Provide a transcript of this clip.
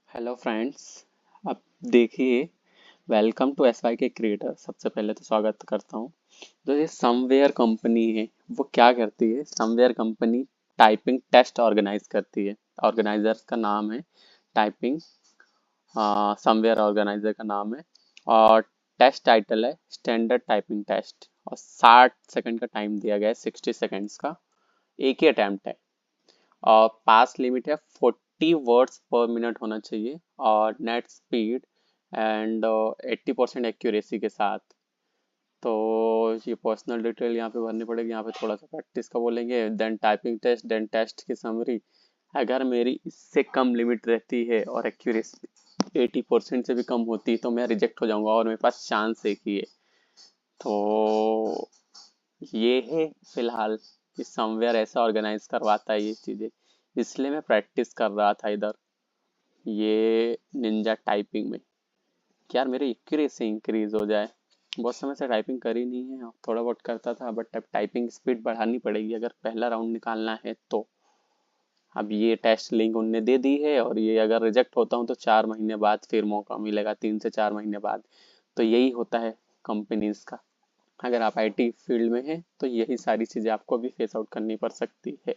Hello friends. अब देखिए, welcome to S Y के क्रिएटर। सबसे पहले तो स्वागत करता हूँ। जो ये समवेयर कंपनी है, वो क्या करती है? Somewhere company typing test organise करती है। ऑर्गेनाइजर का नाम है टाइपिंग, समवेयर ऑर्गेनाइजर का नाम है। और टेस्ट टाइटल है स्टैंडर्ड टाइपिंग टेस्ट, और 60 सेकंड का टाइम दिया गया है, 60 सेकंड्स का। एक ही अटेम्प्ट है, और पास लिमिट है 40 वर्ड्स पर मिनट होना चाहिए, और नेट स्पीड एंड 80% एक्यूरेसी के साथ। तो ये पर्सनल डिटेल यहाँ पे भरनी पड़ेगी। यहाँ पे थोड़ा सा प्रैक्टिस का बोलेंगे, then typing test, then test की समरी। अगर मेरी इससे कम लिमिट रहती है और एक्यूरेसी 80% से भी कम होती है तो मैं रिजेक्ट हो जाऊंगा, और मेरे पास चांस एक ही है। तो ये है फिलहाल कि समवेयर ऐसा ऑर्गेनाइज करवाता है ये चीज़ें। इसलिए मैं प्रैक्टिस कर रहा था इधर, ये निंजा टाइपिंग में, कि यार मेरी एक्यूरेसी इंक्रीज हो जाए। बहुत समय से टाइपिंग करी नहीं है, थोड़ा बहुत करता था, बट अब टाइपिंग स्पीड बढ़ानी पड़ेगी अगर पहला राउंड निकालना है तो। अब ये टेस्ट लिंक उनने दे दी है, और ये अगर रिजेक्ट होता हूँ तो 4 महीने बाद फिर मौका मिलेगा, 3 से 4 महीने बाद। तो यही होता है कंपनीज का। अगर आप आईटी फील्ड में हैं तो यही सारी चीज़ें आपको भी फेस आउट करनी पड़ सकती है।